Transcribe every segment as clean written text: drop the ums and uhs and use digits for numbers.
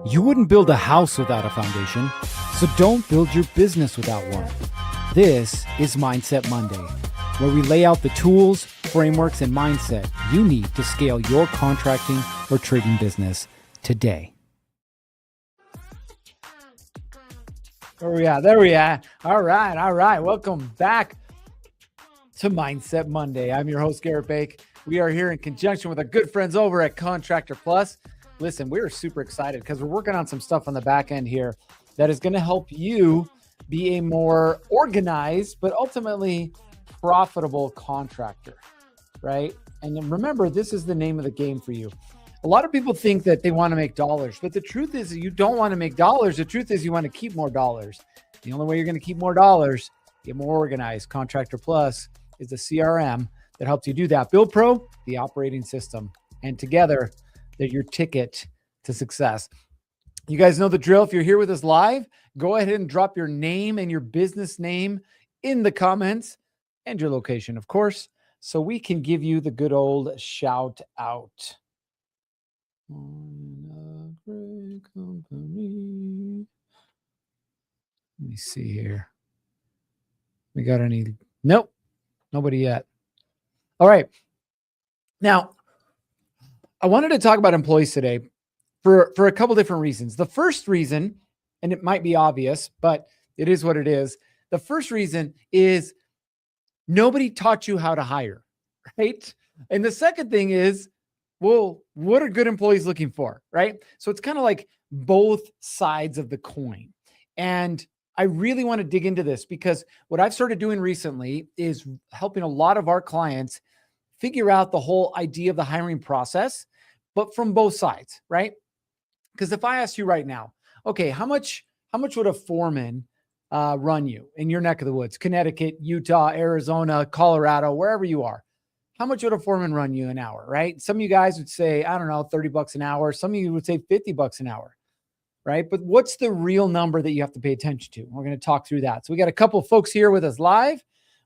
You wouldn't build a house without a foundation, so don't build your business without one. This is Mindset Monday, where we lay out the tools, frameworks, and mindset you need to scale your contracting or trading business today. There we are. All right. Welcome back to Mindset Monday. I'm your host, Gerritt Bake. We are here in conjunction with our good friends over at Contractor Plus. Listen, we're super excited because we're working on some stuff on the back end here that is going to help you be a more organized, but ultimately profitable contractor, right? And then remember, this is the name of the game for you. A lot of people think that they want to make dollars, but the truth is that you don't want to make dollars. The truth is you want to keep more dollars. The only way you're going to keep more dollars, get more organized. Contractor Plus is the CRM that helps you do that. Build Pro, the operating system. And together, they're your ticket to success. You guys know the drill. If you're here with us live, go ahead and drop your name and your business name in the comments and your location, of course, so we can give you the good old shout out. On a great company. Let me see here. We got any? Nope. Nobody yet. All right. Now, I wanted to talk about employees today for a couple different reasons. The first reason, and it might be obvious, but it is what it is. The first reason is nobody taught you how to hire, right? And the second thing is, well, what are good employees looking for, right? So it's kind of like both sides of the coin. And I really want to dig into this because what I've started doing recently is helping a lot of our clients figure out the whole idea of the hiring process, but from both sides, right? Because if I ask you right now, okay, how much would a foreman run you in your neck of the woods, Connecticut, Utah, Arizona, Colorado, wherever you are? How much would a foreman run you an hour, right? Some of you guys would say, I don't know, $30 an hour. Some of you would say $50 an hour, right? But what's the real number that you have to pay attention to? We're going to talk through that. So we got a couple of folks here with us live.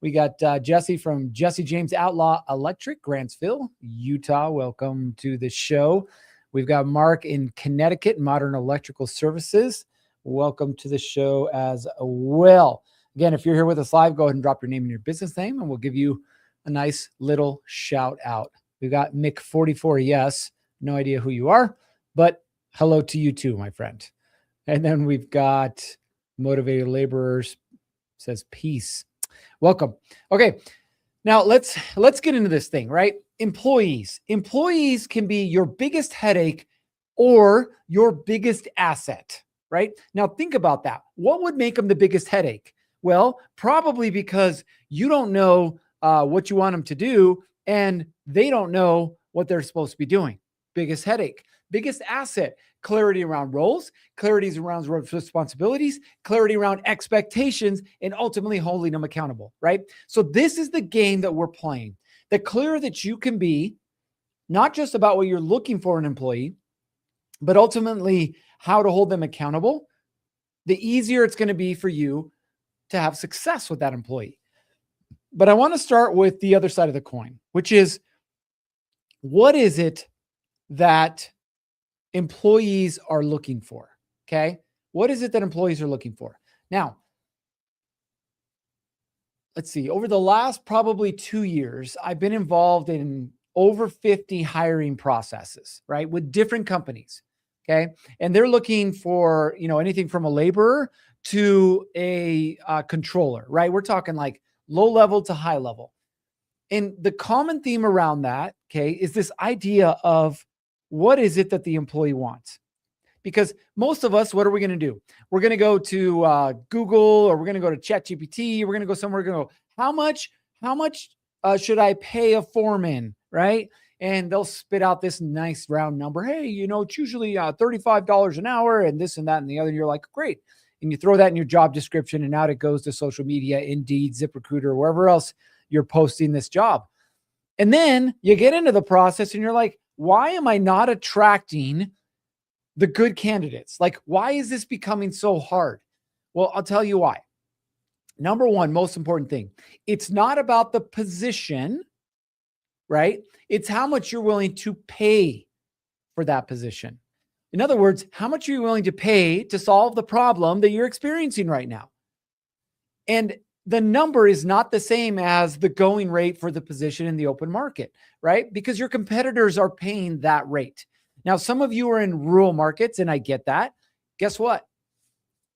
We got Jesse from Jesse James Outlaw Electric, Grantsville, Utah. Welcome to the show. We've got Mark in Connecticut, Modern Electrical Services. Welcome to the show as well. Again, if you're here with us live, go ahead and drop your name and your business name, and we'll give you a nice little shout out. We've got Mick44. Yes, no idea who you are, but hello to you too, my friend. And then we've got Motivated Laborers, says peace. Welcome. Okay. Now let's get into this thing, right? Employees can be your biggest headache or your biggest asset, right? Now think about that. What would make them the biggest headache? Well, probably because you don't know what you want them to do, and they don't know what they're supposed to be doing. Biggest headache. Biggest asset, clarity around roles, clarity around responsibilities, clarity around expectations, and ultimately holding them accountable, right? So this is the game that we're playing. The clearer that you can be, not just about what you're looking for in an employee, but ultimately how to hold them accountable, the easier it's going to be for you to have success with that employee. But I want to start with the other side of the coin, which is, what is it that employees are looking for? Okay. What is it that employees are looking for? Now, let's see. Over the last probably 2 years, I've been involved in over 50 hiring processes, right? With different companies. Okay. And they're looking for, anything from a laborer to a controller, right? We're talking like low level to high level. And the common theme around that, okay, is this idea of what is it that the employee wants? Because most of us, what are we going to do? We're going to go to Google, or we're going to go to ChatGPT. We're going to go somewhere. We're going to go, how much should I pay a foreman, right? And they'll spit out this nice round number. Hey, it's usually $35 an hour and this and that and the other. And you're like, great. And you throw that in your job description, and out it goes to social media, Indeed, ZipRecruiter, wherever else you're posting this job. And then you get into the process and you're like, why am I not attracting the good candidates? Like, why is this becoming so hard? Well, I'll tell you why. Number one, most important thing, it's not about the position, right? It's how much you're willing to pay for that position. In other words, how much are you willing to pay to solve the problem that you're experiencing right now? And the number is not the same as the going rate for the position in the open market, right? Because your competitors are paying that rate. Now, some of you are in rural markets, and I get that. Guess what?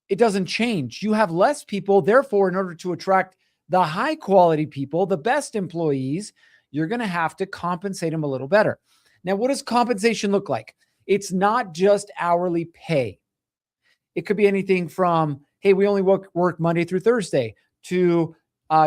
It doesn't change. You have less people. Therefore, in order to attract the high quality people, the best employees, you're going to have to compensate them a little better. Now, what does compensation look like? It's not just hourly pay. It could be anything from, hey, we only work Monday through Thursday, to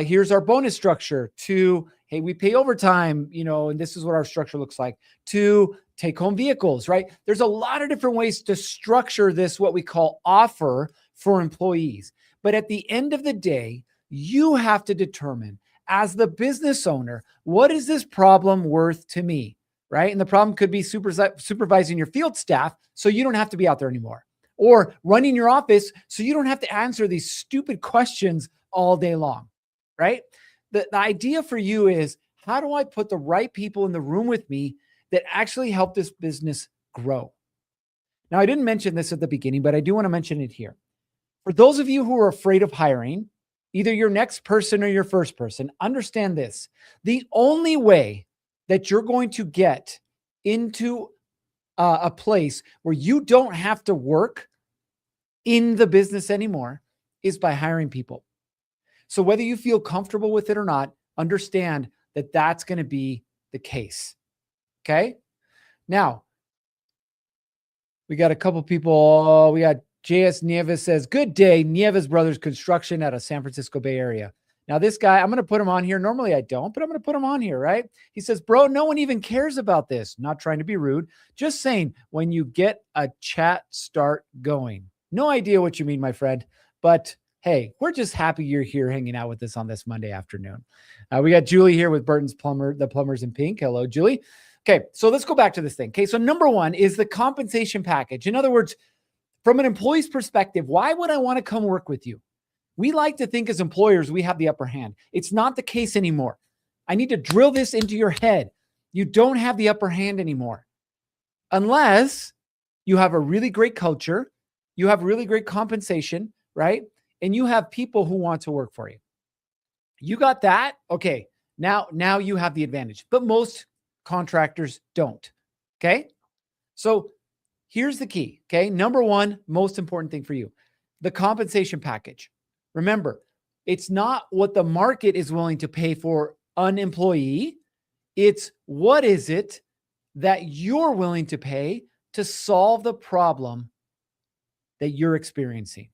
here's our bonus structure, to, hey, we pay overtime, and this is what our structure looks like, to take home vehicles, right? There's a lot of different ways to structure this, what we call offer for employees. But at the end of the day, you have to determine as the business owner, what is this problem worth to me, right? And the problem could be supervising your field staff so you don't have to be out there anymore, or running your office so you don't have to answer these stupid questions all day long, right? The idea for you is, how do I put the right people in the room with me that actually help this business grow? Now, I didn't mention this at the beginning, but I do want to mention it here. For those of you who are afraid of hiring, either your next person or your first person, understand this. The only way that you're going to get into a place where you don't have to work in the business anymore is by hiring people. So whether you feel comfortable with it or not, understand that that's going to be the case. Okay. Now, we got a couple people. We got JS Nieves says, good day, Nieves Brothers Construction out of San Francisco Bay Area. Now, this guy, I'm going to put him on here. Normally I don't, but I'm going to put him on here, right? He says, bro, no one even cares about this. Not trying to be rude. Just saying, when you get a chat start going. No idea what you mean, my friend. But hey, we're just happy you're here hanging out with us on this Monday afternoon. We got Julie here with Burton's the Plumbers in Pink. Hello, Julie. Okay, so let's go back to this thing. Okay, so number one is the compensation package. In other words, from an employee's perspective, why would I want to come work with you? We like to think as employers, we have the upper hand. It's not the case anymore. I need to drill this into your head. You don't have the upper hand anymore. Unless you have a really great culture, you have really great compensation, right? And you have people who want to work for you. You got that? Okay. Now you have the advantage, but most contractors don't. Okay. So here's the key. Okay. Number one, most important thing for you, the compensation package. Remember, it's not what the market is willing to pay for an employee. It's what is it that you're willing to pay to solve the problem that you're experiencing,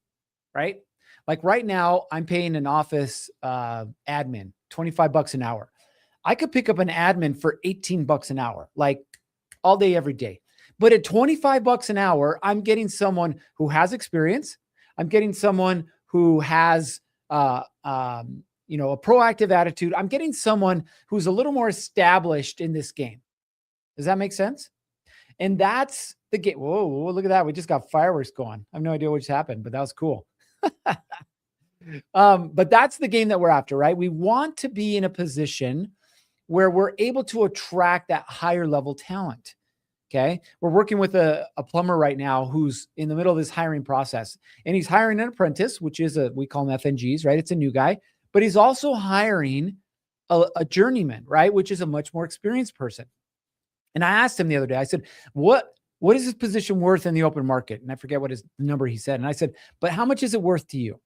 right? Like right now, I'm paying an office admin $25 an hour. I could pick up an admin for $18 an hour, like all day, every day. But at $25 an hour, I'm getting someone who has experience. I'm getting someone who has, a proactive attitude. I'm getting someone who's a little more established in this game. Does that make sense? And that's the game. Whoa, look at that. We just got fireworks going. I have no idea what just happened, but that was cool. But that's the game that we're after, right? We want to be in a position where we're able to attract that higher level talent. Okay. We're working with a plumber right now who's in the middle of this hiring process, and he's hiring an apprentice, which is we call them FNGs, right? It's a new guy, but he's also hiring a journeyman, right? Which is a much more experienced person. And I asked him the other day, I said, what is this position worth in the open market? And I forget what his number he said. And I said, but how much is it worth to you?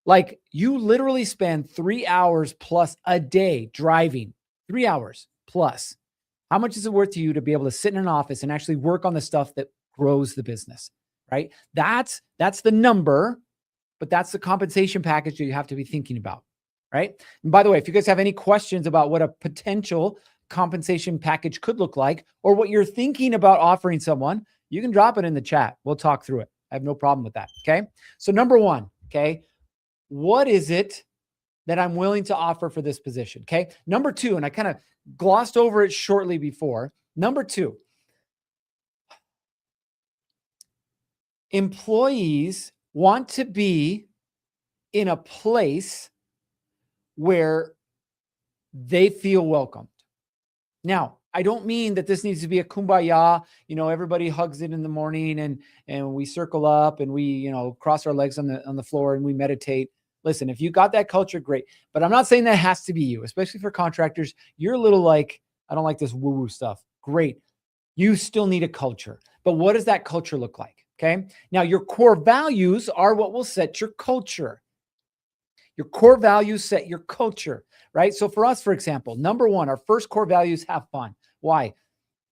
Like, you literally spend 3 hours plus a day driving, 3 hours plus. How much is it worth to you to be able to sit in an office and actually work on the stuff that grows the business, right? That's the number, but that's the compensation package that you have to be thinking about, right? And by the way, if you guys have any questions about what a potential compensation package could look like, or what you're thinking about offering someone, you can drop it in the chat. We'll talk through it. I have no problem with that. Okay. So number one, okay, what is it that I'm willing to offer for this position? Okay. Number two, and I kind of glossed over it shortly before. Number two, employees want to be in a place where they feel welcomed. Now, I don't mean that this needs to be a kumbaya, everybody hugs it in the morning and we circle up and we, cross our legs on the floor and we meditate. Listen, if you got that culture, great. But I'm not saying that has to be you, especially for contractors. You're a little like, I don't like this woo-woo stuff. Great. You still need a culture. But what does that culture look like? Okay. Now, your core values are what will set your culture. Your core values set your culture, right? So for us, for example, number one, our first core values, have fun. Why?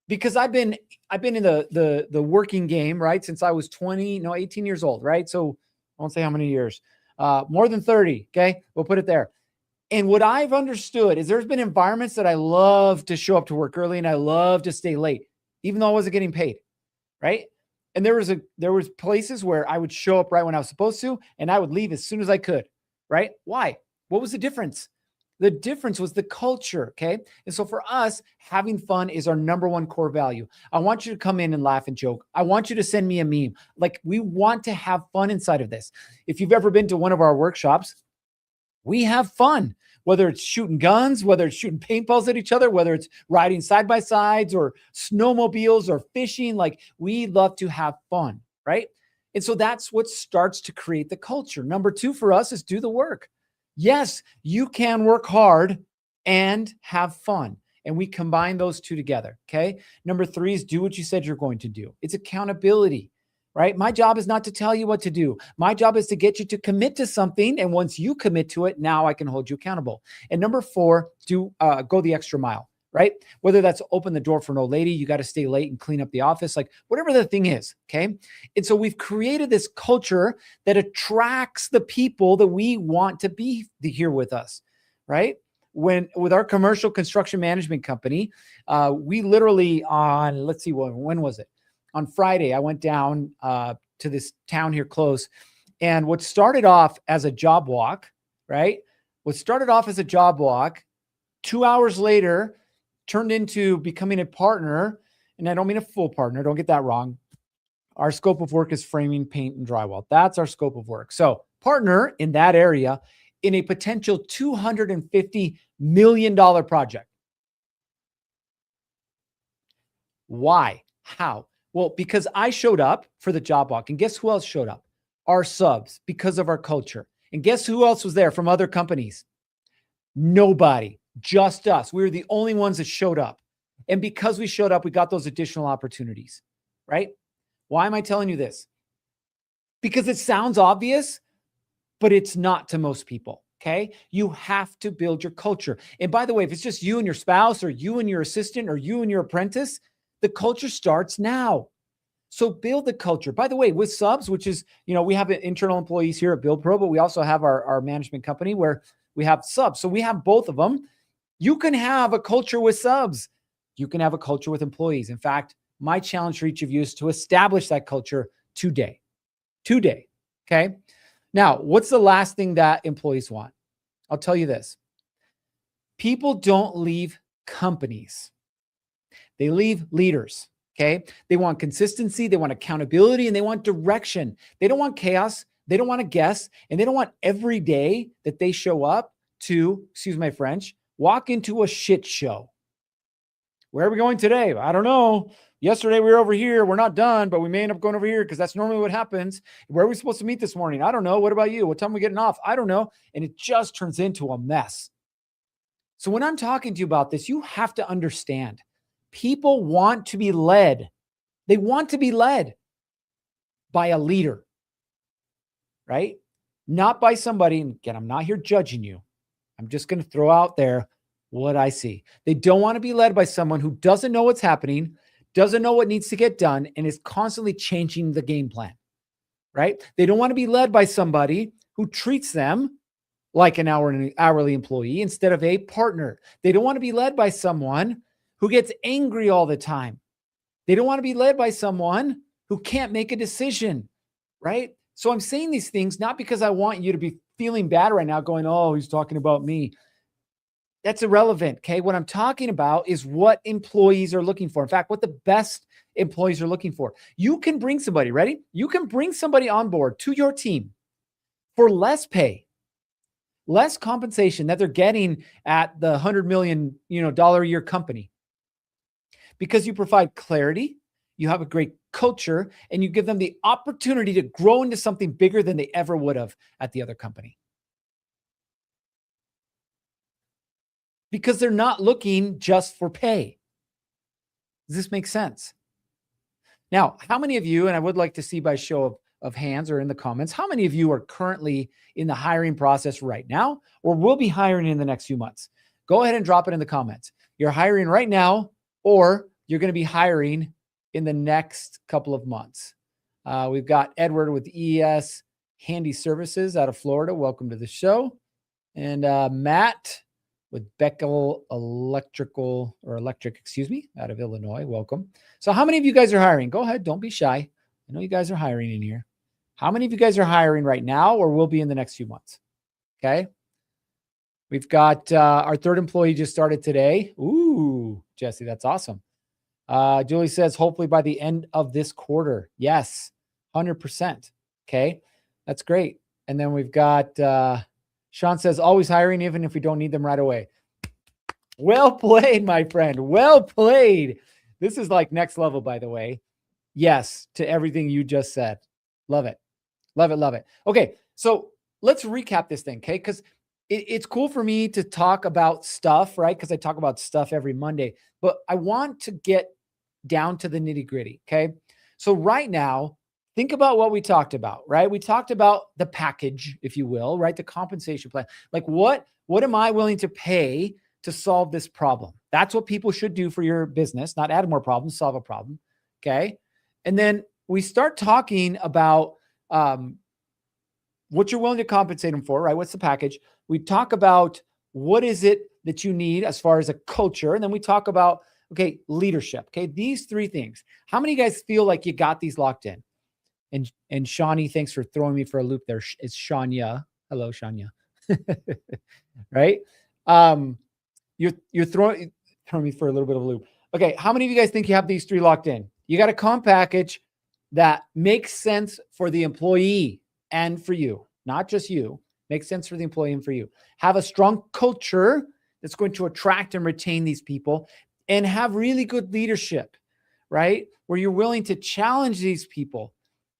Because I've been in the working game, right? Since I was 18 years old, right? So I won't say how many years, more than 30. Okay. We'll put it there. And what I've understood is there's been environments that I love to show up to work early and I love to stay late, even though I wasn't getting paid. Right. And there was places where I would show up right when I was supposed to, and I would leave as soon as I could. Right. Why? What was the difference? The difference was the culture. Okay. And so for us, having fun is our number one core value. I want you to come in and laugh and joke. I want you to send me a meme. Like, we want to have fun inside of this. If you've ever been to one of our workshops, we have fun, whether it's shooting guns, whether it's shooting paintballs at each other, whether it's riding side by sides or snowmobiles or fishing. Like, we love to have fun, right? And so that's what starts to create the culture. Number two for us is do the work. Yes, you can work hard and have fun. And we combine those two together. Okay. Number three is do what you said you're going to do. It's accountability. Right? My job is not to tell you what to do. My job is to get you to commit to something. And once you commit to it, now I can hold you accountable. And number four, go the extra mile, right? Whether that's open the door for an old lady, you got to stay late and clean up the office, like whatever the thing is. Okay. And so we've created this culture that attracts the people that we want to be here with us, right? With our commercial construction management company, we literally let's see, when was it? On Friday, I went down to this town here close. And what started off as a job walk, right? 2 hours later turned into becoming a partner. And I don't mean a full partner. Don't get that wrong. Our scope of work is framing, paint, and drywall. That's our scope of work. So partner in that area in a potential $250 million project. Why? How? Well, because I showed up for the job walk, and guess who else showed up? Our subs, because of our culture. And guess who else was there from other companies? Nobody, just us. We were the only ones that showed up. And because we showed up, we got those additional opportunities, right? Why am I telling you this? Because it sounds obvious, but it's not to most people. Okay. You have to build your culture. And by the way, if it's just you and your spouse or you and your assistant or you and your apprentice, the culture starts now. So build the culture. By the way, with subs, which is, we have internal employees here at Build Pro, but we also have our management company where we have subs. So we have both of them. You can have a culture with subs. You can have a culture with employees. In fact, my challenge for each of you is to establish that culture today. Okay. Now, what's the last thing that employees want? I'll tell you this. People don't leave companies. They leave leaders, okay? They want consistency, they want accountability, and they want direction. They don't want chaos, they don't want to guess, and they don't want every day that they show up to, excuse my French, walk into a shit show. Where are we going today? I don't know. Yesterday we were over here. We're not done, but we may end up going over here because that's normally what happens. Where are we supposed to meet this morning? I don't know. What about you? What time are we getting off? I don't know. And it just turns into a mess. So when I'm talking to you about this, you have to understand. People want to be led. They want to be led by a leader, right? Not by somebody. And again, I'm not here judging you. I'm just going to throw out there what I see. They don't want to be led by someone who doesn't know what's happening, doesn't know what needs to get done, and is constantly changing the game plan, right? They don't want to be led by somebody who treats them like an hourly employee instead of a partner. They don't want to be led by someone who gets angry all the time. They don't want to be led by someone who can't make a decision, right? So I'm saying these things not because I want you to be feeling bad right now going, oh, he's talking about me. That's irrelevant, okay? What I'm talking about is what employees are looking for. In fact, what the best employees are looking for. You can bring somebody, ready? You can bring somebody on board to your team for less pay, less compensation that they're getting at the $100 million, dollar a year company. Because you provide clarity, you have a great culture, and you give them the opportunity to grow into something bigger than they ever would have at the other company. Because they're not looking just for pay. Does this make sense? Now, how many of you, and I would like to see by show of hands or in the comments, how many of you are currently in the hiring process right now or will be hiring in the next few months? Go ahead and drop it in the comments. You're hiring right now or you're going to be hiring in the next couple of months. We've got Edward with ES Handy Services out of Florida. Welcome to the show. And Matt with Beckel Electric, out of Illinois. Welcome. So how many of you guys are hiring? Go ahead. Don't be shy. I know you guys are hiring in here. How many of you guys are hiring right now or will be in the next few months? Okay. We've got our third employee just started today. Ooh, Jesse, that's awesome. Julie says, hopefully by the end of this quarter. Yes, 100%. Okay, that's great. And then we've got Sean says, always hiring even if we don't need them right away. Well played, my friend. Well played. This is like next level, by the way. Yes, to everything you just said. Love it. Love it. Love it. Okay, so let's recap this thing, okay? Because it's cool for me to talk about stuff, right? Because I talk about stuff every Monday, but I want to get down to the nitty gritty, okay? So right now, think about what we talked about, right? We talked about the package, if you will, right? The compensation plan. Like what am I willing to pay to solve this problem? That's what people should do for your business, not add more problems, solve a problem, okay? And then we start talking about what you're willing to compensate them for, right? What's the package? We talk about what is it that you need as far as a culture. And then we talk about, okay, leadership. Okay, these three things. How many of you guys feel like you got these locked in? And Shawnee, thanks for throwing me for a loop there. It's Shania. Hello, Shania. Right? You're throwing me for a little bit of a loop. Okay, how many of you guys think you have these three locked in? You got a comp package that makes sense for the employee and for you, not just you. Makes sense for the employee and for you. Have a strong culture that's going to attract and retain these people, and have really good leadership, right? Where you're willing to challenge these people,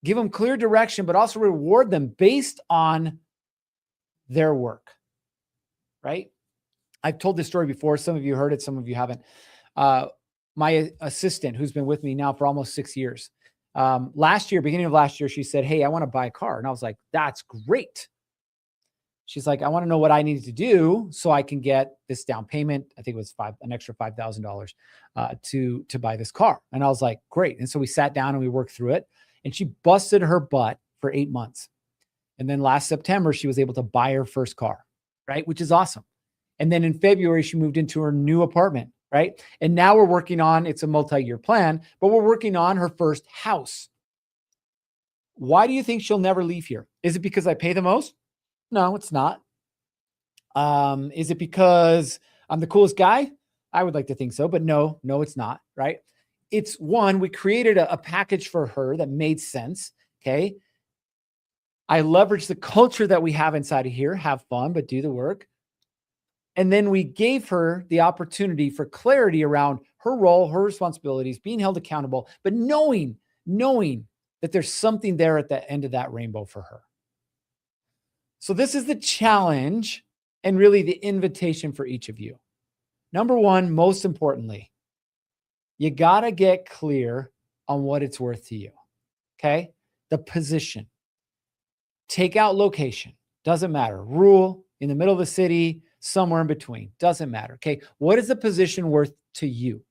give them clear direction, but also reward them based on their work, right? I've told this story before. Some of you heard it, some of you haven't. My assistant, who's been with me now for almost 6 years, beginning of last year, she said, hey, I want to buy a car. And I was like, that's great. She's like, I want to know what I needed to do so I can get this down payment. I think it was an extra $5,000 to buy this car. And I was like, great. And so we sat down and we worked through it, and she busted her butt for 8 months. And then last September, she was able to buy her first car, right? Which is awesome. And then in February, she moved into her new apartment, right? And now we're working on, it's a multi-year plan, but we're working on her first house. Why do you think she'll never leave here? Is it because I pay the most? No, it's not. Is it because I'm the coolest guy? I would like to think so, but no, it's not, right? It's one, we created a package for her that made sense, okay? I leveraged the culture that we have inside of here, have fun, but do the work. And then we gave her the opportunity for clarity around her role, her responsibilities, being held accountable, but knowing that there's something there at the end of that rainbow for her. So this is the challenge and really the invitation for each of you. Number one, most importantly, you got to get clear on what it's worth to you. Okay? The position. Take out location. Doesn't matter. Rural, in the middle of the city, somewhere in between. Doesn't matter. Okay? What is the position worth to you?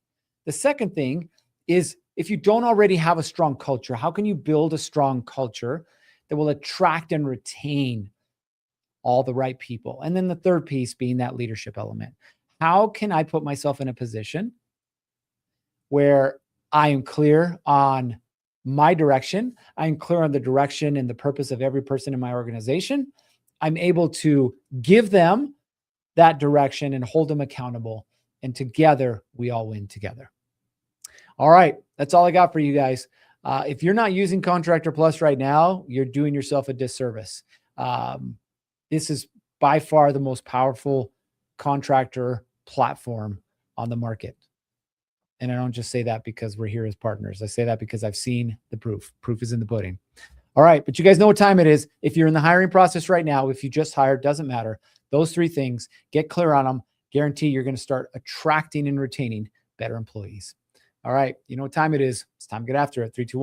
The second thing is, if you don't already have a strong culture, how can you build a strong culture that will attract and retain all the right people? And then the third piece being that leadership element. How can I put myself in a position where I am clear on my direction? I'm clear on the direction and the purpose of every person in my organization. I'm able to give them that direction and hold them accountable. And together, we all win together. All right. That's all I got for you guys. If you're not using Contractor Plus right now, you're doing yourself a disservice. This is by far the most powerful contractor platform on the market. And I don't just say that because we're here as partners. I say that because I've seen the proof. Proof is in the pudding. All right. But you guys know what time it is. If you're in the hiring process right now, if you just hired, doesn't matter. Those 3 things, get clear on them. Guarantee you're going to start attracting and retaining better employees. All right. You know what time it is. It's time to get after it. 3, 2, 1.